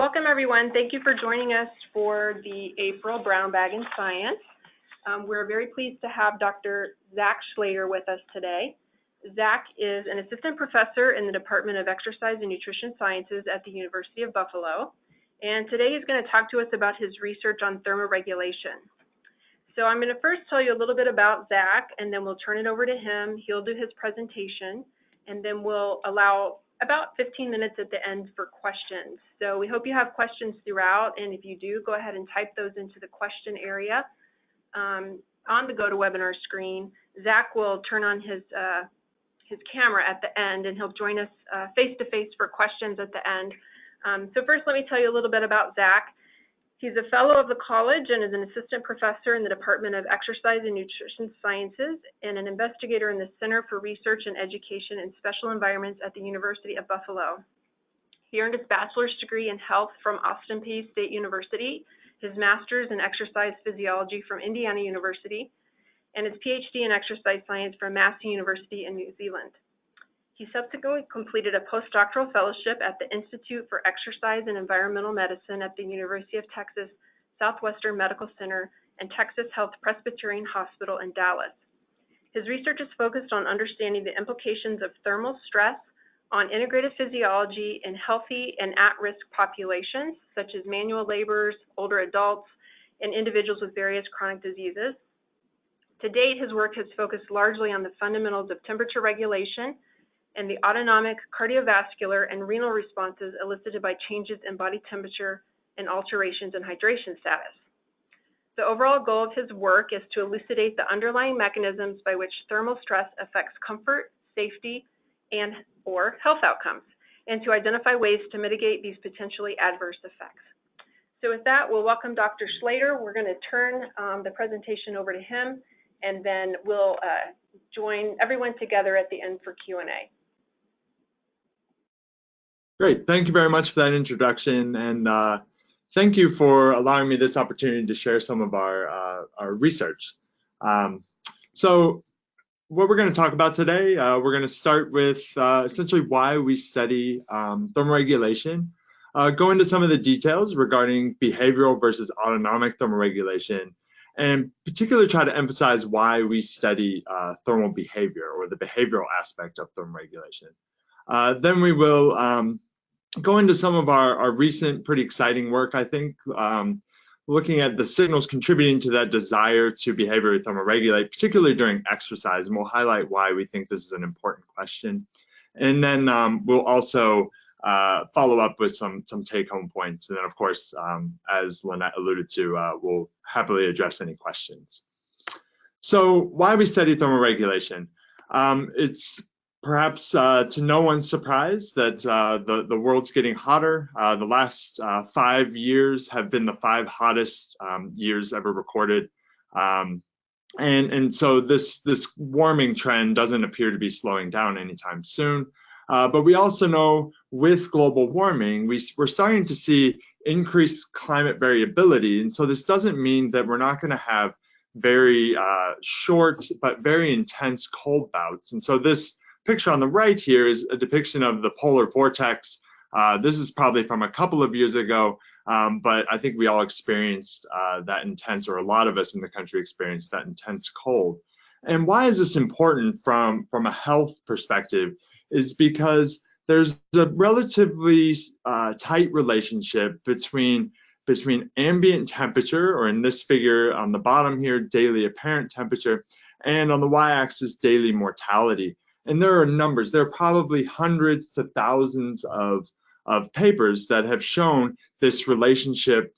Welcome, everyone. Thank you for joining us for the April Brown Bag in Science. We're very pleased to have Dr. Zach Schlader with us today. Zach is an assistant professor in the Department of Exercise and Nutrition Sciences at the University of Buffalo. And today he's going to talk to us about his research on thermoregulation. So I'm going to first tell you a little bit about Zach, and then we'll turn it over to him. He'll do his presentation, and then we'll allow about 15 minutes at the end for questions. So we hope you have questions throughout, and if you do, go ahead and type those into the question area on the GoToWebinar screen. Zach will turn on his camera at the end, and he'll join us face-to-face for questions at the end. So first, let me tell you a little bit about Zach. He's a fellow of the college and is an assistant professor in the Department of Exercise and Nutrition Sciences and an investigator in the Center for Research and Education in Special Environments at the University of Buffalo. He earned his bachelor's degree in health from Austin Peay State University, his master's in exercise physiology from Indiana University, and his PhD in exercise science from Massey University in New Zealand. He subsequently completed a postdoctoral fellowship at the Institute for Exercise and Environmental Medicine at the University of Texas Southwestern Medical Center and Texas Health Presbyterian Hospital in Dallas. His research is focused on understanding the implications of thermal stress on integrative physiology in healthy and at-risk populations, such as manual laborers, older adults, and individuals with various chronic diseases. To date, his work has focused largely on the fundamentals of temperature regulation and the autonomic, cardiovascular, and renal responses elicited by changes in body temperature and alterations in hydration status. The overall goal of his work is to elucidate the underlying mechanisms by which thermal stress affects comfort, safety, and/or health outcomes, and to identify ways to mitigate these potentially adverse effects. So with that, we'll welcome Dr. Schlader. We're going to turn the presentation over to him, and then we'll join everyone together at the end for Q&A. Great, thank you very much for that introduction, and thank you for allowing me this opportunity to share some of our research. So what we're going to talk about today, we're going to start with essentially why we study thermoregulation, go into some of the details regarding behavioral versus autonomic thermoregulation, and particularly try to emphasize why we study thermal behavior, or the behavioral aspect of thermoregulation. Then we will go into some of our recent pretty exciting work, I think, looking at the signals contributing to that desire to behaviorally thermoregulate, particularly during exercise, and we'll highlight why we think this is an important question. And then we'll also follow up with some take-home points. And then, of course, as Lynette alluded to, we'll happily address any questions. So why we study thermoregulation? It's perhaps to no one's surprise that the world's getting hotter. The last 5 years have been the 5 hottest years ever recorded. And so this warming trend doesn't appear to be slowing down anytime soon. But we also know with global warming, we're starting to see increased climate variability. And so this doesn't mean that we're not going to have very short but very intense cold bouts. And so this picture on the right here is a depiction of the polar vortex. This is probably from a couple of years ago, but I think we all experienced that intense, or a lot of us in the country experienced that intense cold. And why is this important from a health perspective is because there's a relatively tight relationship between ambient temperature, or in this figure on the bottom here, daily apparent temperature, and on the y-axis, daily mortality. And there are numbers, there are probably hundreds to thousands of papers that have shown this relationship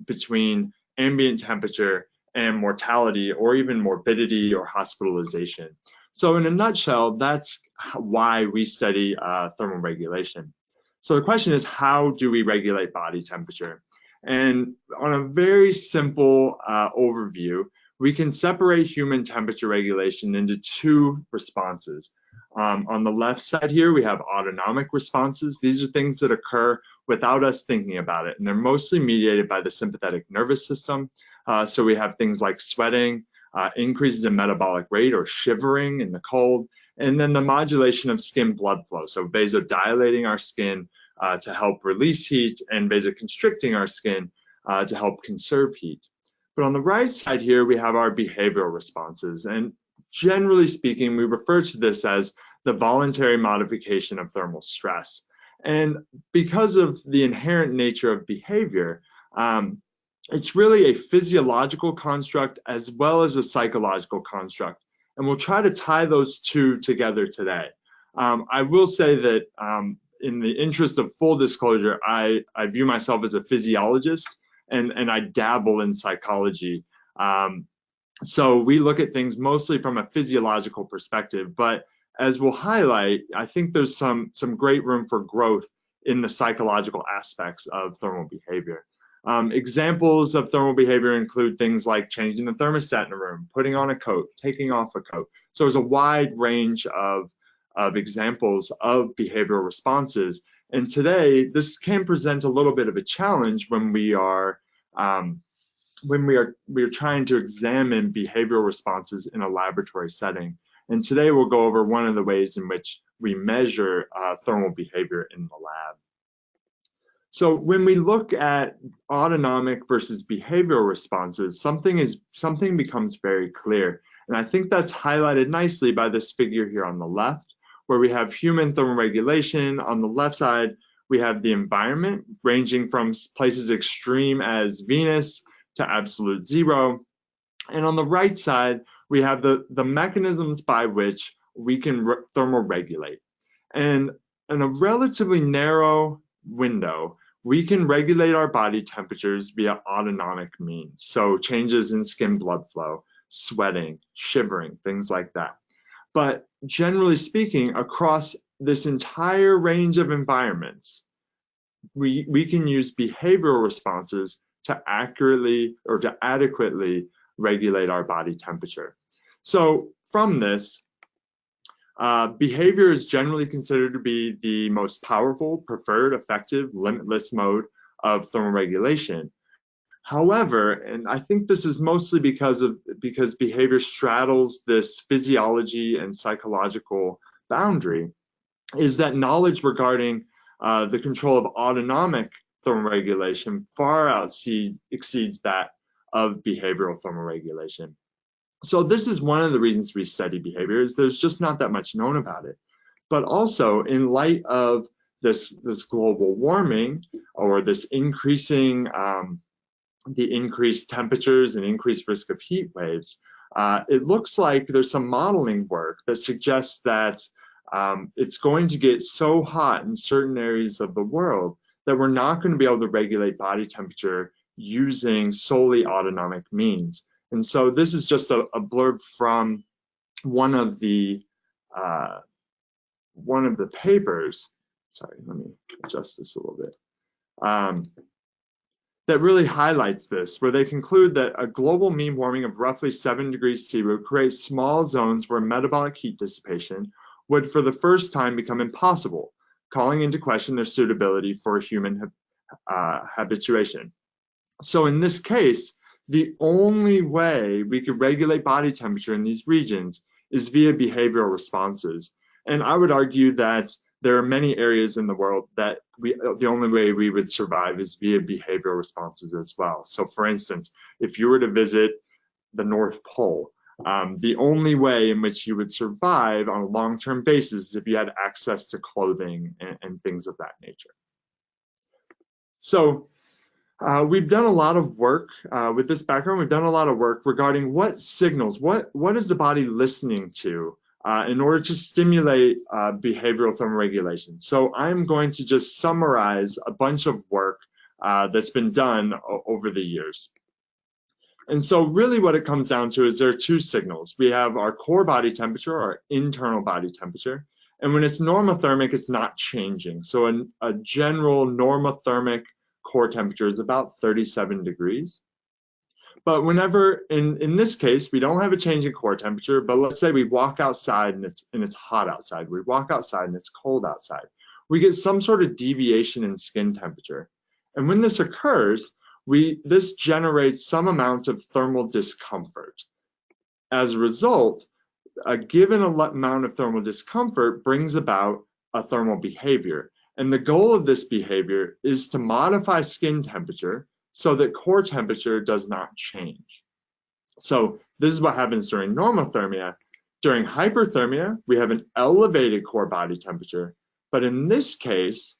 between ambient temperature and mortality, or even morbidity or hospitalization. So in a nutshell, that's why we study thermoregulation. So the question is, how do we regulate body temperature? And on a very simple overview, we can separate human temperature regulation into 2 responses. On the left side here, we have autonomic responses. These are things that occur without us thinking about it, and they're mostly mediated by the sympathetic nervous system. So we have things like sweating, increases in metabolic rate or shivering in the cold, and then the modulation of skin blood flow, so vasodilating our skin to help release heat, and vasoconstricting our skin to help conserve heat. But on the right side here, we have our behavioral responses. And generally speaking, we refer to this as the voluntary modification of thermal stress. And because of the inherent nature of behavior, it's really a physiological construct as well as a psychological construct. And we'll try to tie those two together today. I will say that in the interest of full disclosure, I view myself as a physiologist, and I dabble in psychology. So we look at things mostly from a physiological perspective, but as we'll highlight, I think there's some great room for growth in the psychological aspects of thermal behavior. Examples of thermal behavior include things like changing the thermostat in a room, putting on a coat, taking off a coat. So there's a wide range of examples of behavioral responses. And today, this can present a little bit of a challenge when we are trying to examine behavioral responses in a laboratory setting. And today we'll go over one of the ways in which we measure thermal behavior in the lab. So when we look at autonomic versus behavioral responses, something becomes very clear. And I think that's highlighted nicely by this figure here on the left, where we have human thermoregulation. On the left side, we have the environment ranging from places extreme as Venus to absolute zero. And on the right side, we have the mechanisms by which we can thermoregulate. And in a relatively narrow window, we can regulate our body temperatures via autonomic means. So changes in skin blood flow, sweating, shivering, things like that. But generally speaking, across this entire range of environments, we can use behavioral responses to accurately or to adequately regulate our body temperature. So from this, behavior is generally considered to be the most powerful, preferred, effective, limitless mode of thermoregulation. However, and I think this is mostly because behavior straddles this physiology and psychological boundary, is that knowledge regarding the control of autonomic thermoregulation far exceeds that of behavioral thermoregulation. So this is one of the reasons we study behavior, is there's just not that much known about it. But also, in light of this global warming, or this increasing the increased temperatures and increased risk of heat waves, it looks like there's some modeling work that suggests that it's going to get so hot in certain areas of the world that we're not going to be able to regulate body temperature using solely autonomic means. And so this is just a blurb from one of the papers. Sorry, let me adjust this a little bit. That really highlights this, where they conclude that a global mean warming of roughly 7 degrees C would create small zones where metabolic heat dissipation would for the first time become impossible, calling into question their suitability for human habituation. So in this case, the only way we could regulate body temperature in these regions is via behavioral responses. And I would argue that there are many areas in the world that the only way we would survive is via behavioral responses as well. So for instance, if you were to visit the North Pole, the only way in which you would survive on a long-term basis is if you had access to clothing and things of that nature. So we've done a lot of work with this background. We've done a lot of work regarding what signals, what is the body listening to in order to stimulate behavioral thermoregulation. So I'm going to just summarize a bunch of work that's been done over the years. And so really what it comes down to is there are two signals. We have our core body temperature, our internal body temperature. And when it's normothermic, it's not changing. So a general normothermic core temperature is about 37 degrees. But whenever, in this case, we don't have a change in core temperature, but let's say we walk outside and it's hot outside. We walk outside and it's cold outside. We get some sort of deviation in skin temperature. And when this occurs, this generates some amount of thermal discomfort. As a result, a given amount of thermal discomfort brings about a thermal behavior. And the goal of this behavior is to modify skin temperature so that core temperature does not change. So this is what happens during normothermia. During hyperthermia, we have an elevated core body temperature, but in this case,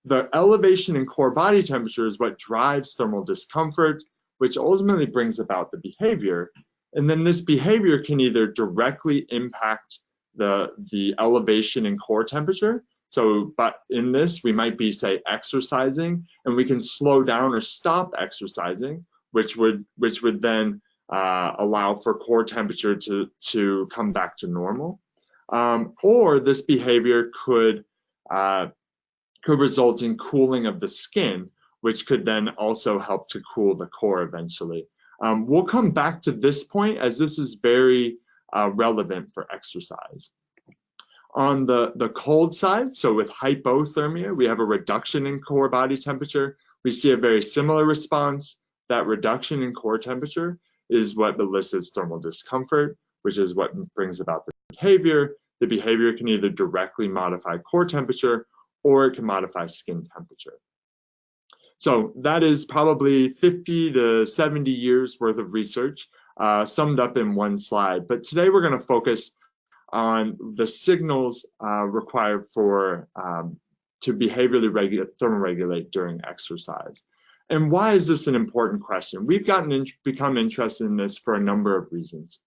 the elevation in core body temperature is what drives thermal discomfort, which ultimately brings about the behavior. And then this behavior can either directly impact the elevation in core temperature. So, but in this, we might be, say, exercising, and we can slow down or stop exercising, which would then allow for core temperature to come back to normal. Or this behavior could result in cooling of the skin, which could then also help to cool the core eventually. We'll come back to this point as this is very relevant for exercise. On the cold side, so with hypothermia, we have a reduction in core body temperature. We see a very similar response. That reduction in core temperature is what elicits thermal discomfort, which is what brings about the behavior. The behavior can either directly modify core temperature or it can modify skin temperature. So that is probably 50 to 70 years worth of research summed up in one slide. But today we're going to focus on the signals required for to behaviorally thermoregulate during exercise. And why is this an important question? We've become interested in this for a number of reasons.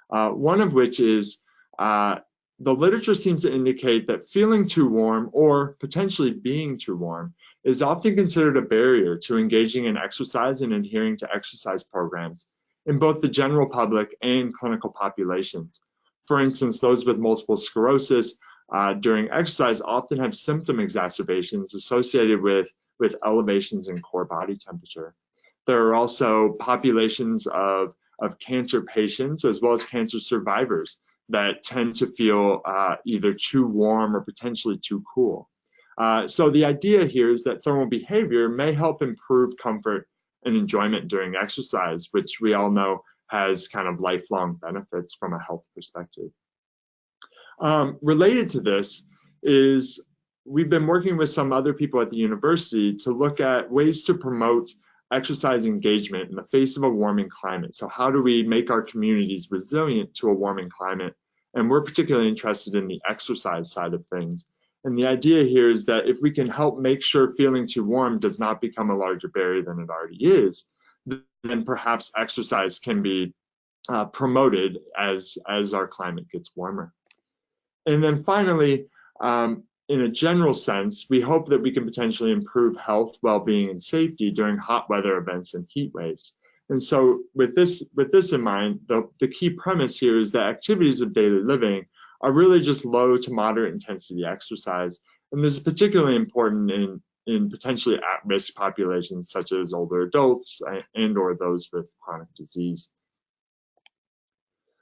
One of which is the literature seems to indicate that feeling too warm or potentially being too warm is often considered a barrier to engaging in exercise and adhering to exercise programs in both the general public and clinical populations. For instance, those with multiple sclerosis during exercise often have symptom exacerbations associated with elevations in core body temperature. There are also populations of cancer patients as well as cancer survivors that tend to feel either too warm or potentially too cool. So the idea here is that thermal behavior may help improve comfort and enjoyment during exercise, which we all know has kind of lifelong benefits from a health perspective. Related to this is we've been working with some other people at the university to look at ways to promote exercise engagement in the face of a warming climate. So how do we make our communities resilient to a warming climate? And we're particularly interested in the exercise side of things. And the idea here is that if we can help make sure feeling too warm does not become a larger barrier than it already is, then perhaps exercise can be promoted as our climate gets warmer. And then finally, in a general sense, we hope that we can potentially improve health, well-being, and safety during hot weather events and heat waves. And so with this in mind, the key premise here is that activities of daily living are really just low to moderate intensity exercise. And this is particularly important in potentially at-risk populations such as older adults and or those with chronic disease.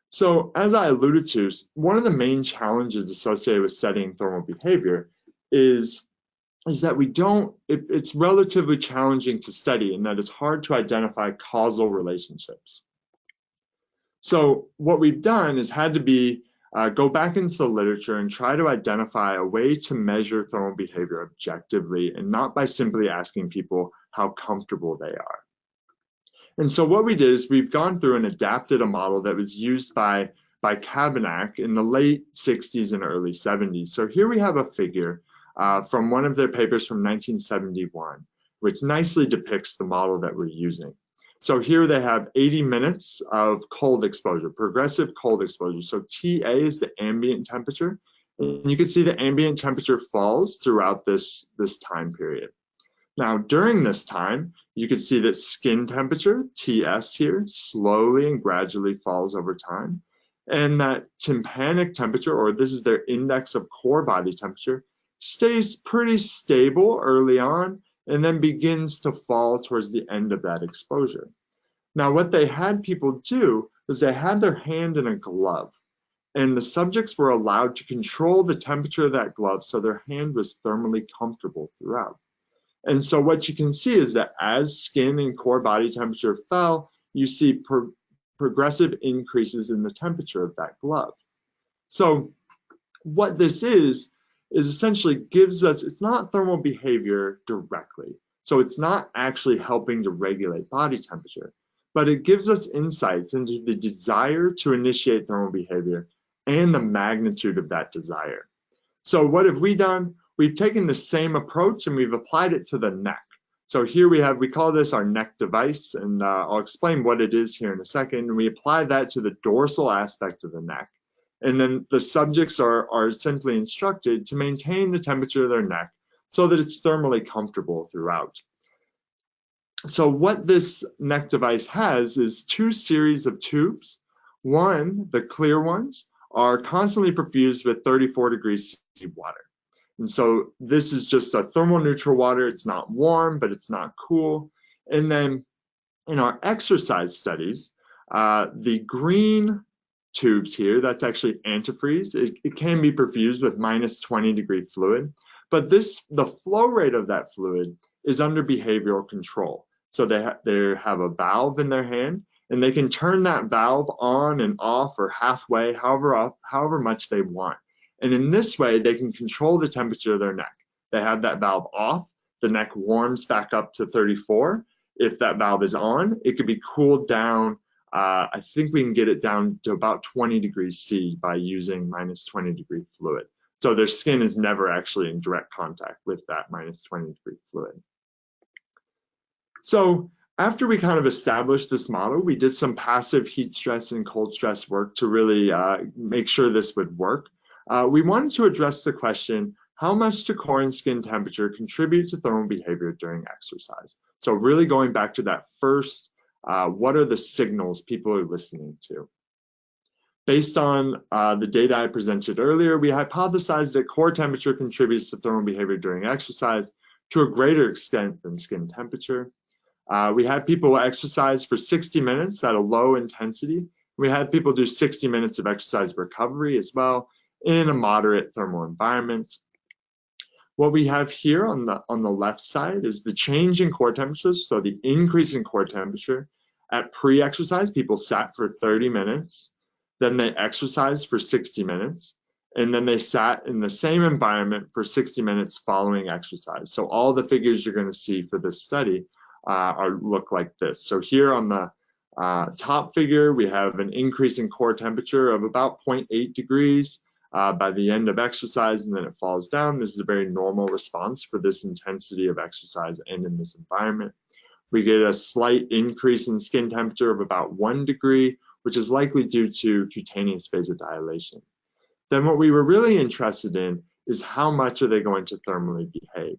So as I alluded to, one of the main challenges associated with studying thermal behavior is that it's relatively challenging to study and that it's hard to identify causal relationships. So what we've done is had to go back into the literature and try to identify a way to measure thermal behavior objectively and not by simply asking people how comfortable they are. And so what we did is we've gone through and adapted a model that was used by Kavanagh in the late 60s and early 70s. So here we have a figure from one of their papers from 1971, which nicely depicts the model that we're using. So here they have 80 minutes of cold exposure, progressive cold exposure. So TA is the ambient temperature. And you can see the ambient temperature falls throughout this time period. Now, during this time, you can see that skin temperature, TS here, slowly and gradually falls over time. And that tympanic temperature, or this is their index of core body temperature, stays pretty stable early on and then begins to fall towards the end of that exposure. Now, what they had people do is they had their hand in a glove, and the subjects were allowed to control the temperature of that glove so their hand was thermally comfortable throughout. And so what you can see is that as skin and core body temperature fell, you see progressive increases in the temperature of that glove. So what this is is essentially gives us, it's not thermal behavior directly. So it's not actually helping to regulate body temperature, but it gives us insights into the desire to initiate thermal behavior and the magnitude of that desire. So what have we done? We've taken the same approach and we've applied it to the neck. So here we call this our neck device, and I'll explain what it is here in a second. We apply that to the dorsal aspect of the neck. And then the subjects are essentially instructed to maintain the temperature of their neck so that it's thermally comfortable throughout. So what this neck device has is two series of tubes. One, the clear ones, are constantly perfused with 34 degrees C water. And so this is just a thermal neutral water. It's not warm, but it's not cool. And then in our exercise studies, the green tubes here, that's actually antifreeze. It can be perfused with -20 degree fluid, but the flow rate of that fluid is under behavioral control. So they have a valve in their hand, and they can turn that valve on and off or halfway, however much they want. And in this way, they can control the temperature of their neck. They have that valve off, the neck warms back up to 34. If that valve is on, it could be cooled down. I think we can get it down to about 20 degrees C by using -20 degree fluid. So their skin is never actually in direct contact with that -20 degree fluid. So after we kind of established this model, we did some passive heat stress and cold stress work to really make sure this would work. We wanted to address the question, how much do core and skin temperature contribute to thermal behavior during exercise? So really going back to that first, what are the signals people are listening to? Based on the data I presented earlier, we hypothesized that core temperature contributes to thermal behavior during exercise to a greater extent than skin temperature. We had people exercise for 60 minutes at a low intensity. We had people do 60 minutes of exercise recovery as well in a moderate thermal environment. What we have here on the left side is the change in core temperatures, so the increase in core temperature. At pre-exercise, people sat for 30 minutes, then they exercised for 60 minutes, and then they sat in the same environment for 60 minutes following exercise. So all the figures you're going to see for this study look like this. So here on the top figure, we have an increase in core temperature of about 0.8 degrees by the end of exercise, and then it falls down. This is a very normal response for this intensity of exercise and in this environment. We get a slight increase in skin temperature of about 1 degree, which is likely due to cutaneous vasodilation. Then what we were really interested in is how much are they going to thermally behave.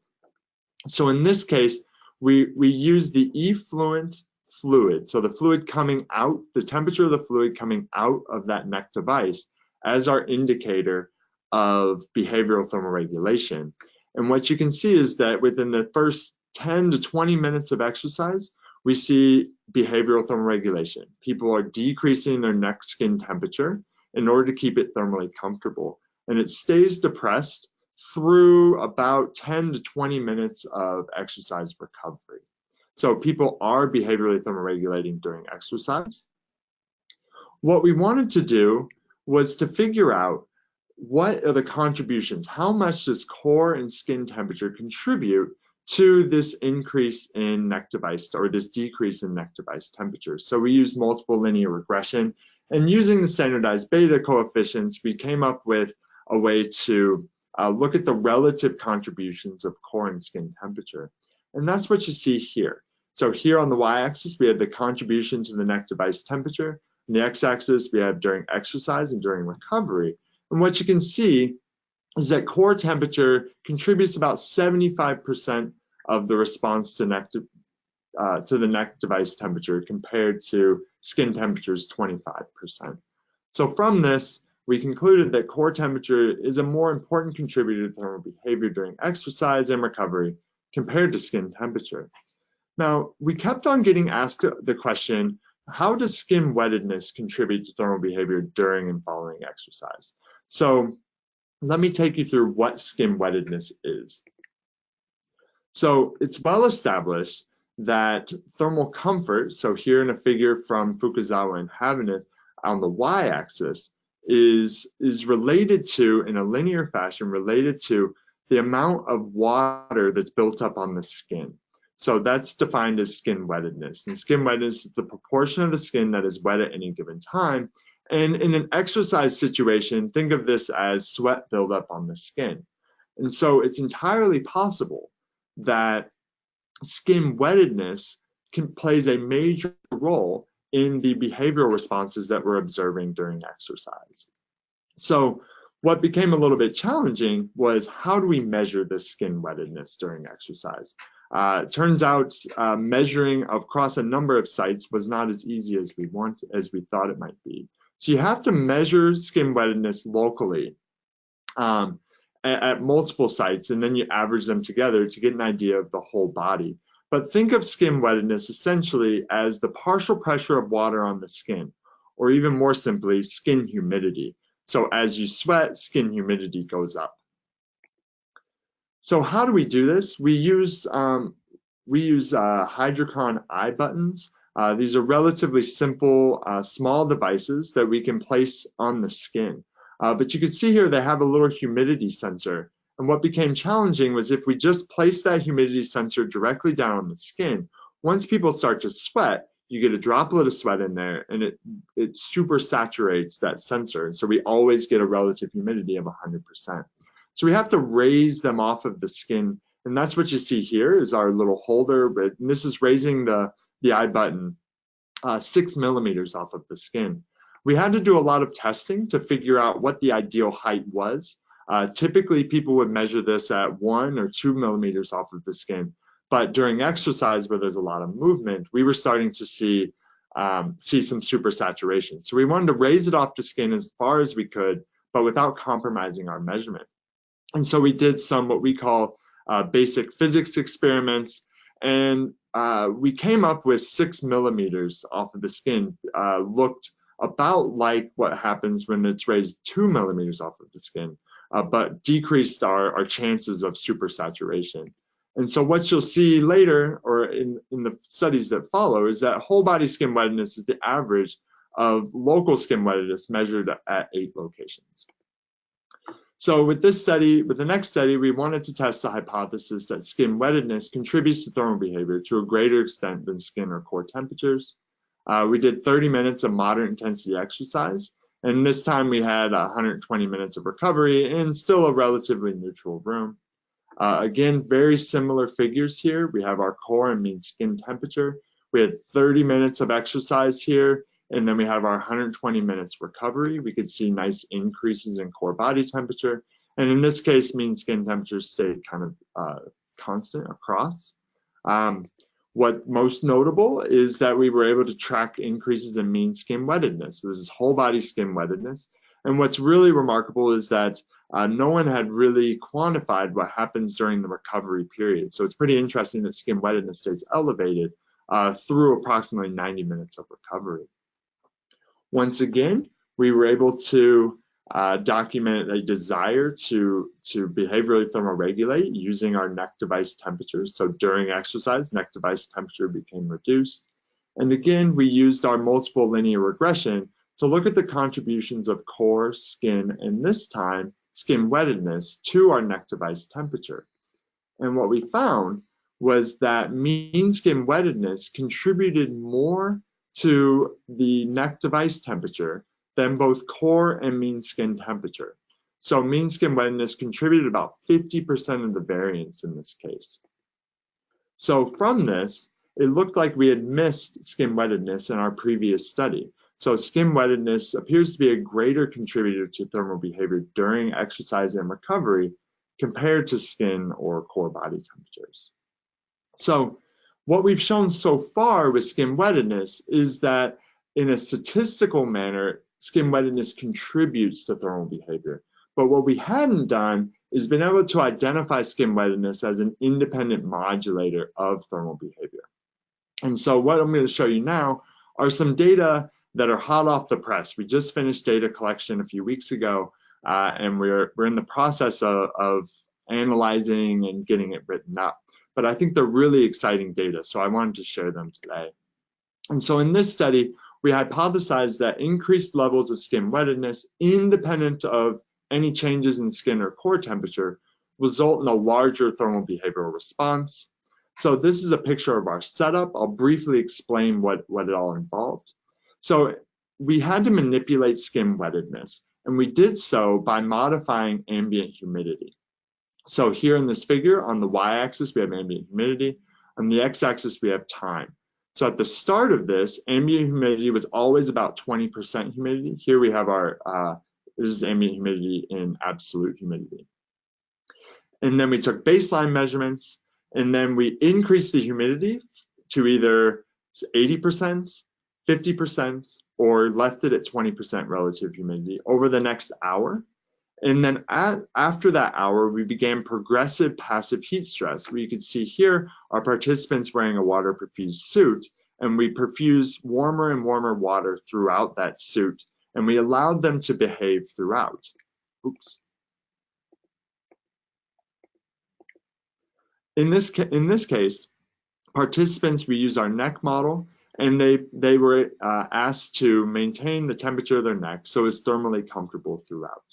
So in this case, we use the effluent fluid, so the fluid coming out, the temperature of the fluid coming out of that neck device as our indicator of behavioral thermoregulation. And what you can see is that within the first 10 to 20 minutes of exercise, we see behavioral thermoregulation. People are decreasing their neck skin temperature in order to keep it thermally comfortable. And it stays depressed through about 10 to 20 minutes of exercise recovery. So people are behaviorally thermoregulating during exercise. What we wanted to do was to figure out what are the contributions, how much does core and skin temperature contribute to this increase in neck device or this decrease in neck device temperature. So we used multiple linear regression, and using the standardized beta coefficients, we came up with a way to look at the relative contributions of core and skin temperature. And that's what you see here. So here on the y-axis, we have the contribution to the neck device temperature. On the x-axis, we have during exercise and during recovery. And what you can see is that core temperature contributes about 75% of the response to the neck device temperature compared to skin temperature's 25%. So from this, we concluded that core temperature is a more important contributor to thermal behavior during exercise and recovery compared to skin temperature. Now, we kept on getting asked the question, how does skin wettedness contribute to thermal behavior during and following exercise? So let me take you through what skin wettedness is. So it's well established that thermal comfort, so here in a figure from Fukuzawa and Havanith on the y-axis, is related to, in a linear fashion, related to the amount of water that's built up on the skin. So that's defined as skin wettedness. And skin wettedness is the proportion of the skin that is wet at any given time. And in an exercise situation, think of this as sweat buildup on the skin. And so it's entirely possible that skin wettedness plays a major role in the behavioral responses that we're observing during exercise. So what became a little bit challenging was, how do we measure this skin wettedness during exercise? It turns out measuring across a number of sites was not as easy as we thought it might be. So you have to measure skin wettedness locally at multiple sites, and then you average them together to get an idea of the whole body. But think of skin wettedness essentially as the partial pressure of water on the skin, or even more simply, skin humidity. So as you sweat, skin humidity goes up. So how do we do this? We use hydrocon eye buttons. These are relatively simple, small devices that we can place on the skin. But you can see here they have a little humidity sensor. And what became challenging was, if we just place that humidity sensor directly down on the skin, once people start to sweat, you get a droplet of sweat in there, and it super saturates that sensor. And so we always get a relative humidity of 100%. So we have to raise them off of the skin. And that's what you see here is our little holder. But this is raising the eye button 6 millimeters off of the skin. We had to do a lot of testing to figure out what the ideal height was. Typically, people would measure this at 1 or 2 millimeters off of the skin. But during exercise, where there's a lot of movement, we were starting to see some supersaturation. So we wanted to raise it off the skin as far as we could, but without compromising our measurement. And so we did some what we call basic physics experiments, and we came up with 6 millimeters off of the skin. Looked about like what happens when it's raised 2 millimeters off of the skin, but decreased our chances of supersaturation. And so what you'll see later, or in the studies that follow, is that whole body skin wettedness is the average of local skin wettedness measured at 8 locations. So with this study, with the next study, we wanted to test the hypothesis that skin wettedness contributes to thermal behavior to a greater extent than skin or core temperatures. We did 30 minutes of moderate intensity exercise, and this time we had 120 minutes of recovery in still a relatively neutral room. Again, very similar figures here. We have our core and mean skin temperature. We had 30 minutes of exercise here, and then we have our 120 minutes recovery. We could see nice increases in core body temperature. And in this case, mean skin temperature stayed kind of constant across. What most notable is that we were able to track increases in mean skin wettedness. This is whole body skin wettedness. And what's really remarkable is that no one had really quantified what happens during the recovery period. So it's pretty interesting that skin wettedness stays elevated through approximately 90 minutes of recovery. Once again, we were able to document a desire to behaviorally thermoregulate using our neck device temperatures. So during exercise, neck device temperature became reduced. And again, we used our multiple linear regression to look at the contributions of core, skin, and this time, skin wettedness to our neck device temperature. And what we found was that mean skin wettedness contributed more to the neck device temperature than both core and mean skin temperature. So mean skin wettedness contributed about 50% of the variance in this case. So from this, it looked like we had missed skin wettedness in our previous study. So skin wettedness appears to be a greater contributor to thermal behavior during exercise and recovery compared to skin or core body temperatures. So what we've shown so far with skin wettedness is that in a statistical manner, skin wettedness contributes to thermal behavior. But what we hadn't done is been able to identify skin wettedness as an independent modulator of thermal behavior. And so what I'm going to show you now are some data that are hot off the press. We just finished data collection a few weeks ago, and we're in the process of analyzing and getting it written up. But I think they're really exciting data, so I wanted to share them today. And so in this study, we hypothesized that increased levels of skin wettedness, independent of any changes in skin or core temperature, result in a larger thermal behavioral response. So this is a picture of our setup. I'll briefly explain what it all involved. So we had to manipulate skin wettedness, and we did so by modifying ambient humidity. So here in this figure, on the y-axis, we have ambient humidity. On the x-axis, we have time. So at the start of this, ambient humidity was always about 20% humidity. Here we have our, this is ambient humidity in absolute humidity. And then we took baseline measurements, and then we increased the humidity to either 80%, 50%, or left it at 20% relative humidity over the next hour. And then after that hour, we began progressive passive heat stress, where you can see here our participants wearing a water perfused suit, and we perfused warmer and warmer water throughout that suit, and we allowed them to behave throughout. Oops. In this case, participants, we used our neck model, and they were asked to maintain the temperature of their neck so it's thermally comfortable throughout.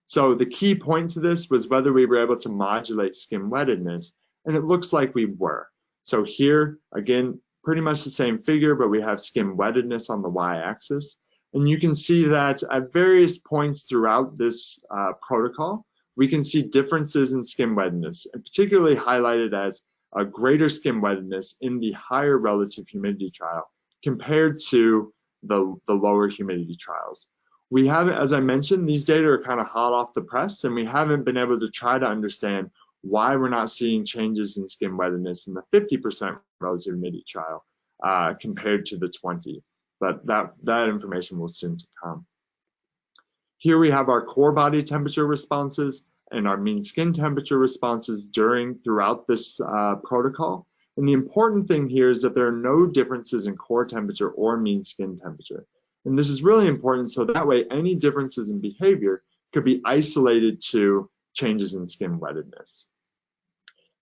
So the key point to this was whether we were able to modulate skin wettedness, and it looks like we were. So here, again, pretty much the same figure, but we have skin wettedness on the y-axis. And you can see that at various points throughout this protocol, we can see differences in skin wettedness, and particularly highlighted as a greater skin wettedness in the higher relative humidity trial compared to the lower humidity trials. We haven't, as I mentioned, these data are kind of hot off the press, and we haven't been able to try to understand why we're not seeing changes in skin wettedness in the 50% relative humidity trial compared to the 20. But that information will soon to come. Here we have our core body temperature responses and our mean skin temperature responses throughout this protocol. And the important thing here is that there are no differences in core temperature or mean skin temperature. And this is really important, so that way any differences in behavior could be isolated to changes in skin wettedness.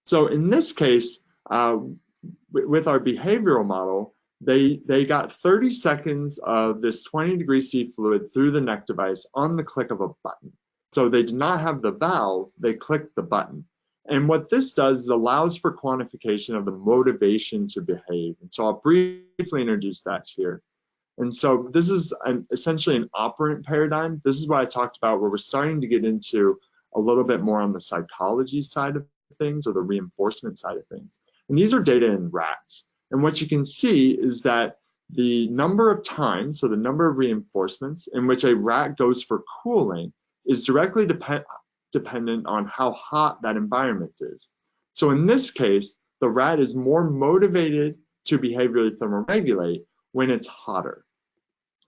So in this case, with our behavioral model, they got 30 seconds of this 20-degree C fluid through the neck device on the click of a button. So they did not have the valve, they clicked the button. And what this does is allows for quantification of the motivation to behave. And so I'll briefly introduce that here. And so this is essentially an operant paradigm. This is what I talked about, where we're starting to get into a little bit more on the psychology side of things, or the reinforcement side of things. And these are data in rats. And what you can see is that the number of times, so the number of reinforcements in which a rat goes for cooling, is directly dependent on how hot that environment is. So in this case, the rat is more motivated to behaviorally thermoregulate when it's hotter.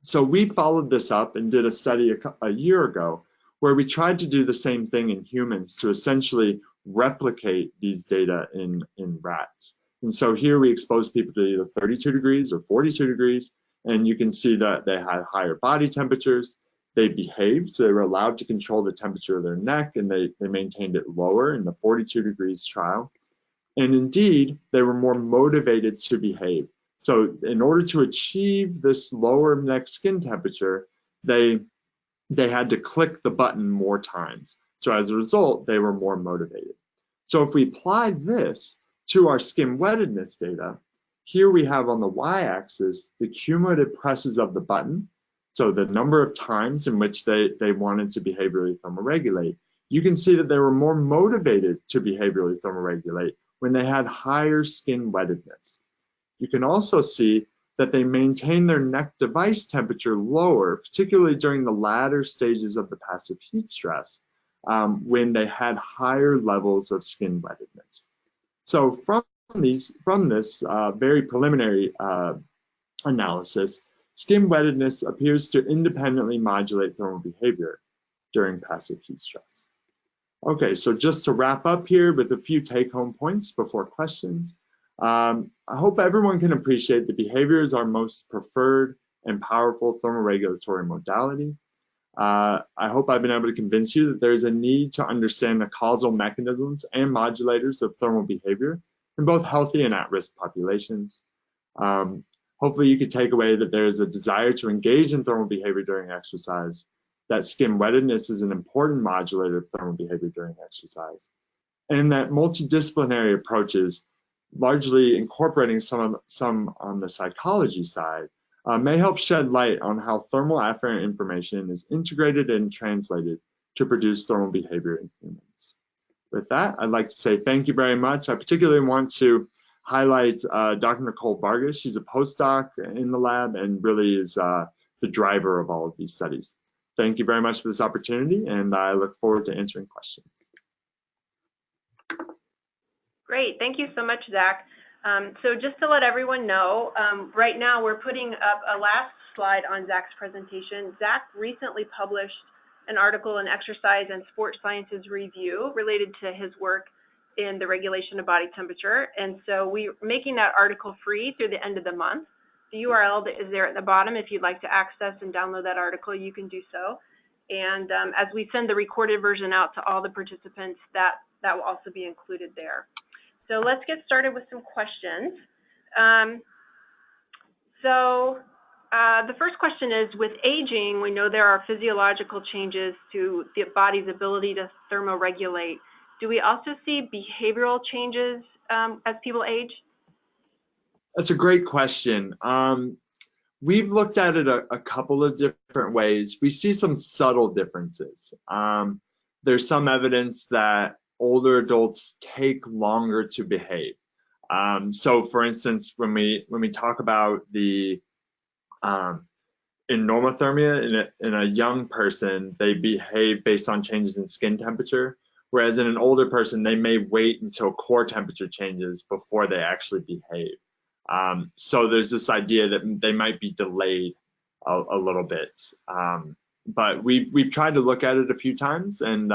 So we followed this up and did a study a year ago where we tried to do the same thing in humans to essentially replicate these data in rats. And so here we exposed people to either 32 degrees or 42 degrees, and you can see that they had higher body temperatures. They behaved, so they were allowed to control the temperature of their neck, and they maintained it lower in the 42 degrees trial. And indeed, they were more motivated to behave. So in order to achieve this lower neck skin temperature, they had to click the button more times. So as a result, they were more motivated. So if we applied this to our skin wettedness data, here we have on the y-axis the cumulative presses of the button, so the number of times in which they wanted to behaviorally thermoregulate. You can see that they were more motivated to behaviorally thermoregulate when they had higher skin wettedness. You can also see that they maintain their neck device temperature lower, particularly during the latter stages of the passive heat stress, when they had higher levels of skin wettedness. So from this very preliminary analysis, skin wettedness appears to independently modulate thermal behavior during passive heat stress. Okay, so just to wrap up here with a few take-home points before questions. I hope everyone can appreciate that behavior is our most preferred and powerful thermoregulatory modality. I hope I've been able to convince you that there is a need to understand the causal mechanisms and modulators of thermal behavior in both healthy and at-risk populations. hopefully you could take away that there's a desire to engage in thermal behavior during exercise, that skin wettedness is an important modulator of thermal behavior during exercise, and that multidisciplinary approaches, largely incorporating some on the psychology side, may help shed light on how thermal afferent information is integrated and translated to produce thermal behavior in humans. With that, I'd like to say thank you very much. I particularly want to highlight Dr. Nicole Vargas. She's a postdoc in the lab and really is the driver of all of these studies. Thank you very much for this opportunity, and I look forward to answering questions. Great, thank you so much, Zach. So just to let everyone know, right now we're putting up a last slide on Zach's presentation. Zach recently published an article in Exercise and Sport Sciences Review related to his work in the regulation of body temperature. And so we're making that article free through the end of the month. The URL that is there at the bottom, if you'd like to access and download that article, you can do so. And as we send the recorded version out to all the participants, that will also be included there. So let's get started with some questions. The first question is, with aging, we know there are physiological changes to the body's ability to thermoregulate. Do we also see behavioral changes as people age? That's a great question. We've looked at it a couple of different ways. We see some subtle differences. There's some evidence that older adults take longer to behave. So for instance, when we talk about the in normothermia, in a young person, they behave based on changes in skin temperature, whereas in an older person, they may wait until core temperature changes before they actually behave. So there's this idea that they might be delayed a little bit. But we've tried to look at it a few times, and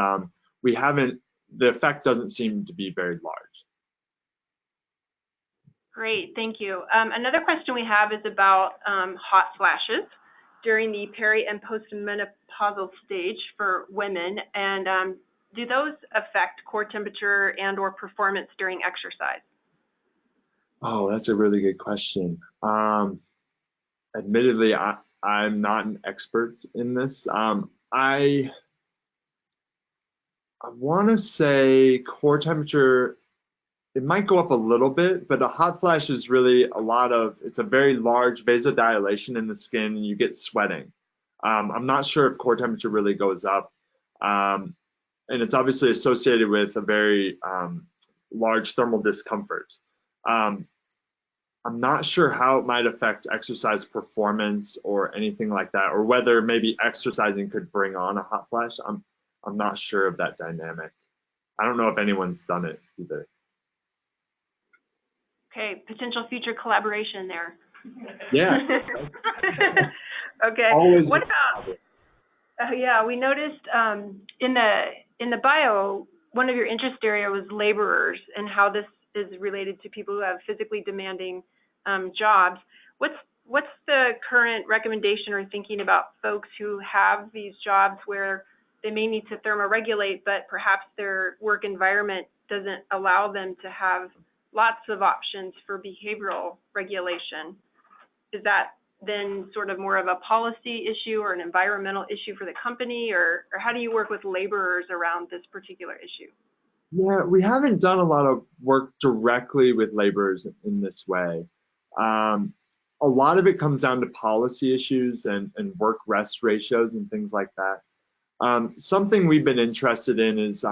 we haven't, the effect doesn't seem to be very large. Great, thank you. Another question we have is about hot flashes during the peri and postmenopausal stage for women, and do those affect core temperature and or performance during exercise? Oh, that's a really good question. Admittedly, I'm not an expert in this. I want to say core temperature, it might go up a little bit, but a hot flash is really it's a very large vasodilation in the skin, and you get sweating. I'm not sure if core temperature really goes up. And it's obviously associated with a very large thermal discomfort. I'm not sure how it might affect exercise performance or anything like that, or whether maybe exercising could bring on a hot flash. I'm not sure of that dynamic. I don't know if anyone's done it either. Okay, potential future collaboration there. Yeah. Okay. Always. What about? Yeah, we noticed in the bio, one of your interest area was laborers and how this is related to people who have physically demanding jobs. What's the current recommendation or thinking about folks who have these jobs where they may need to thermoregulate, but perhaps their work environment doesn't allow them to have lots of options for behavioral regulation? Is that then sort of more of a policy issue or an environmental issue for the company, or how do you work with laborers around this particular issue? Yeah, we haven't done a lot of work directly with laborers in this way. A lot of it comes down to policy issues and work rest ratios and things like that. Something we've been interested in is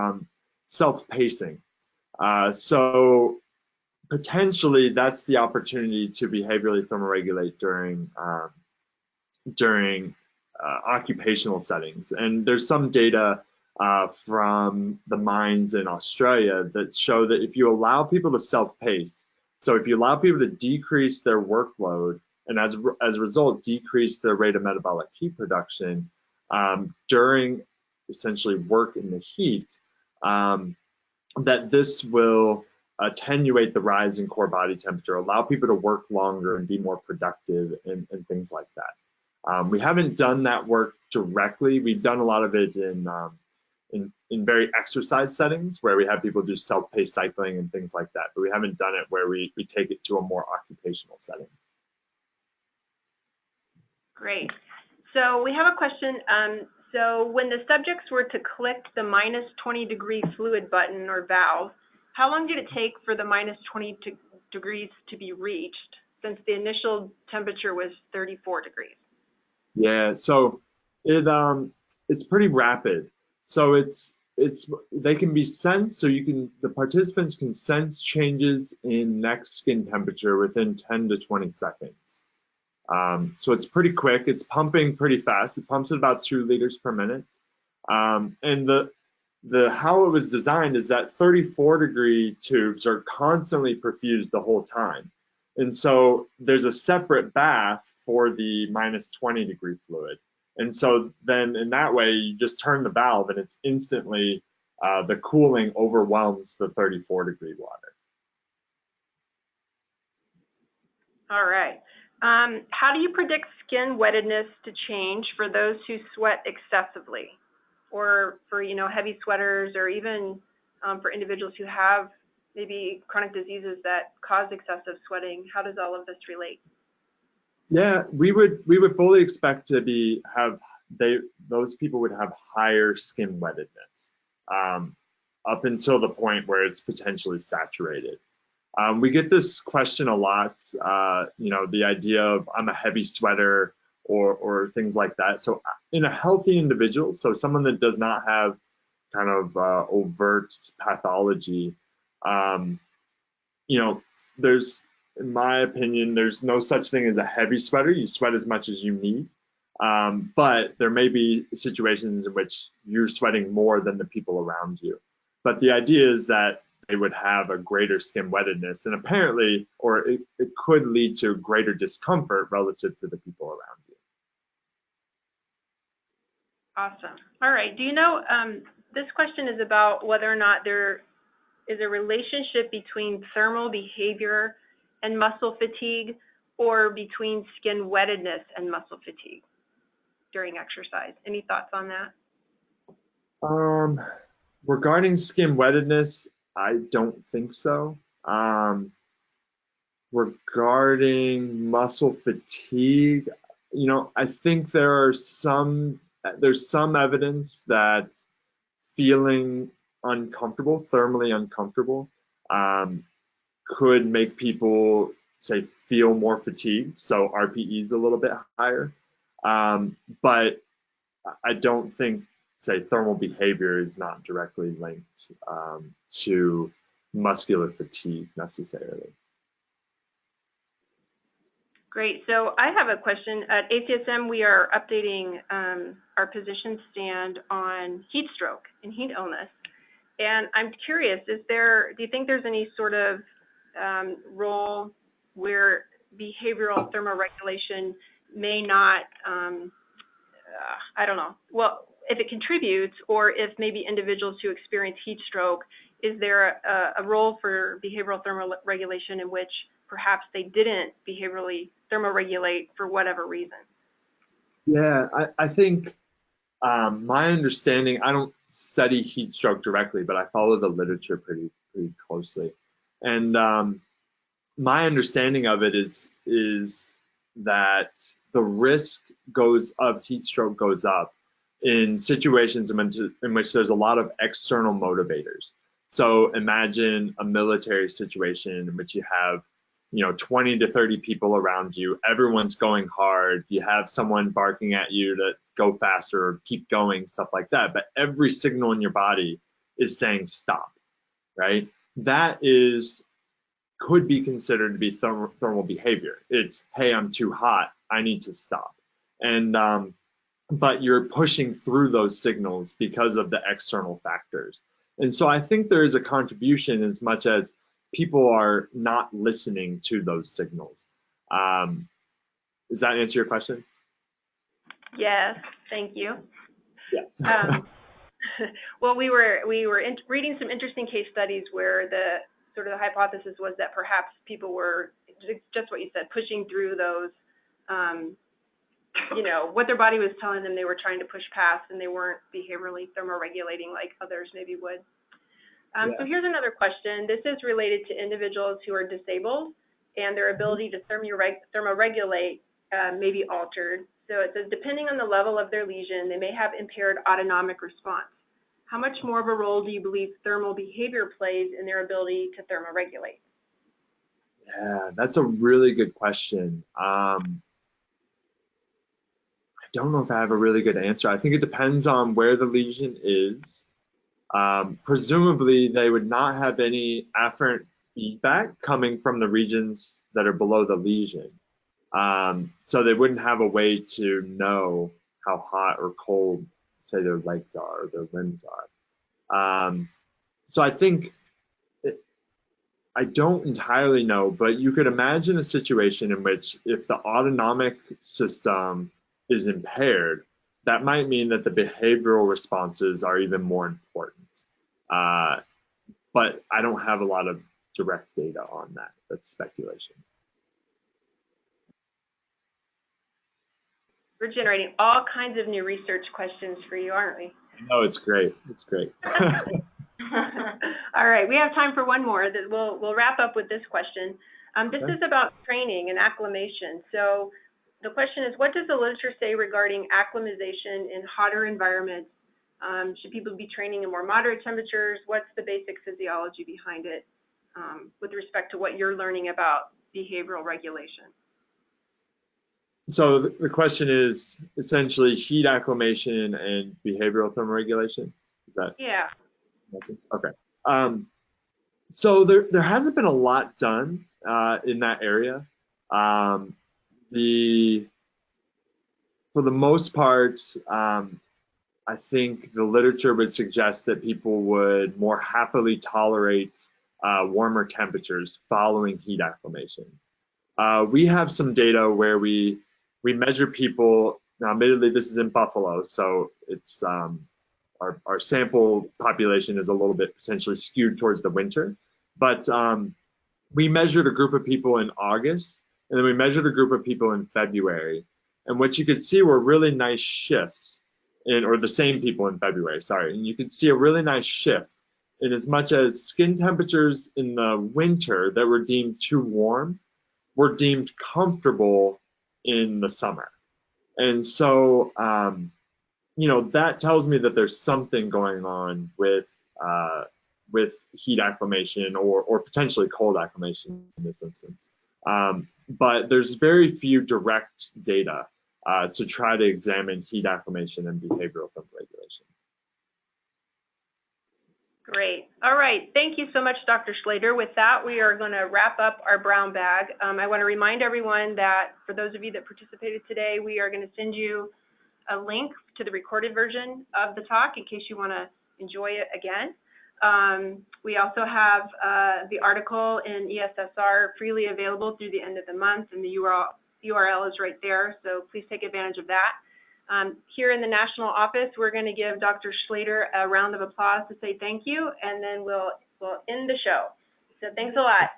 self-pacing. So potentially that's the opportunity to behaviorally thermoregulate during occupational settings. And there's some data from the mines in Australia that show that if you allow people to self-pace, so if you allow people to decrease their workload and as a result decrease their rate of metabolic heat production during essentially work in the heat, that this will attenuate the rise in core body temperature, allow people to work longer and be more productive and things like that. We haven't done that work directly. We've done a lot of it in very exercise settings where we have people do self-paced cycling and things like that, but we haven't done it where we take it to a more occupational setting. Great. So we have a question. So when the subjects were to click the -20-degree fluid button or valve, how long did it take for the -20 degrees to be reached, since the initial temperature was 34 degrees? Yeah, so it's pretty rapid. So they can be sensed, so the participants can sense changes in neck skin temperature within 10 to 20 seconds. So it's pretty quick. It's pumping pretty fast. It pumps at about 2 liters per minute. And the how it was designed is that 34-degree tubes are constantly perfused the whole time. And so there's a separate bath for the -20-degree fluid. And so then in that way, you just turn the valve and it's instantly, the cooling overwhelms the 34-degree water. All right. How do you predict skin wettedness to change for those who sweat excessively, or for, heavy sweaters, or even for individuals who have maybe chronic diseases that cause excessive sweating? How does all of this relate? Yeah, we would fully expect to those people would have higher skin wettedness, up until the point where it's potentially saturated. We get this question a lot, the idea of I'm a heavy sweater or things like that. So in a healthy individual, so someone that does not have kind of overt pathology, there's, in my opinion, there's no such thing as a heavy sweater. You sweat as much as you need. But there may be situations in which you're sweating more than the people around you. But the idea is that they would have a greater skin wettedness, and apparently, or it could lead to greater discomfort relative to the people around you. Awesome. All right. Do you know, this question is about whether or not there is a relationship between thermal behavior and muscle fatigue, or between skin wettedness and muscle fatigue during exercise. Any thoughts on that? Regarding skin wettedness, I don't think so. Regarding muscle fatigue, I think there's some evidence that feeling uncomfortable, thermally uncomfortable, could make people, say, feel more fatigued, so RPE is a little bit higher. But I don't think, say, thermal behavior is not directly linked to muscular fatigue necessarily. Great. So I have a question. At ACSM, we are updating our position stand on heat stroke and heat illness. And I'm curious, do you think there's any sort of role where behavioral thermoregulation may not, I don't know, well, if it contributes, or if maybe individuals who experience heat stroke, is there a role for behavioral thermoregulation in which perhaps they didn't behaviorally thermoregulate for whatever reason? Yeah, I think my understanding, I don't study heat stroke directly, but I follow the literature pretty closely. And my understanding of it is that the risk of heat stroke goes up in situations in which there's a lot of external motivators. So imagine a military situation in which you have 20 to 30 people around you, everyone's going hard, you have someone barking at you to go faster or keep going, stuff like that, but every signal in your body is saying stop, right? That could be considered to be thermal behavior. It's, hey, I'm too hot, I need to stop. And but you're pushing through those signals because of the external factors. And so I think there is a contribution as much as people are not listening to those signals. Does that answer your question? Yes, thank you. Yeah. Well, we were reading some interesting case studies where the hypothesis was that perhaps people were just what you said, pushing through those, what their body was telling them they were trying to push past, and they weren't behaviorally thermoregulating like others maybe would. So here's another question. This is related to individuals who are disabled and their ability to thermoregulate may be altered. So it says, depending on the level of their lesion, they may have impaired autonomic response. How much more of a role do you believe thermal behavior plays in their ability to thermoregulate? Yeah, that's a really good question. I don't know if I have a really good answer. I think it depends on where the lesion is. Presumably, they would not have any afferent feedback coming from the regions that are below the lesion. So they wouldn't have a way to know how hot or cold, say, their legs are or their limbs are. So I think, I don't entirely know, but you could imagine a situation in which if the autonomic system is impaired, that might mean that the behavioral responses are even more important. But I don't have a lot of direct data on that. That's speculation. We're generating all kinds of new research questions for you, aren't we? No, it's great. It's great. All right, we have time for one more. We'll wrap up with this question. This is about training and acclimation. So the question is, what does the literature say regarding acclimatization in hotter environments? Should people be training in more moderate temperatures? What's the basic physiology behind it with respect to what you're learning about behavioral regulation? So the question is essentially heat acclimation and behavioral thermoregulation. Is that? Yeah. Okay. So there hasn't been a lot done in that area. For the most part, I think the literature would suggest that people would more happily tolerate warmer temperatures following heat acclimation. We have some data where we measure people. Now, admittedly, this is in Buffalo, so it's our sample population is a little bit potentially skewed towards the winter. But we measured a group of people in August, and then we measured a group of people in February. And what you could see were really nice shifts or the same people in February, sorry. And you could see a really nice shift in as much as skin temperatures in the winter that were deemed too warm were deemed comfortable in the summer. And so, that tells me that there's something going on with heat acclimation or potentially cold acclimation in this instance. But there's very few direct data to try to examine heat acclimation and behavioral thermoregulation. Great. All right. Thank you so much, Dr. Schlader. With that, we are going to wrap up our brown bag. I want to remind everyone that for those of you that participated today, we are going to send you a link to the recorded version of the talk in case you want to enjoy it again. We also have the article in ESSR freely available through the end of the month, and the URL is right there, so please take advantage of that. Here in the national office, we're going to give Dr. Schlader a round of applause to say thank you, and then we'll end the show. So thanks a lot.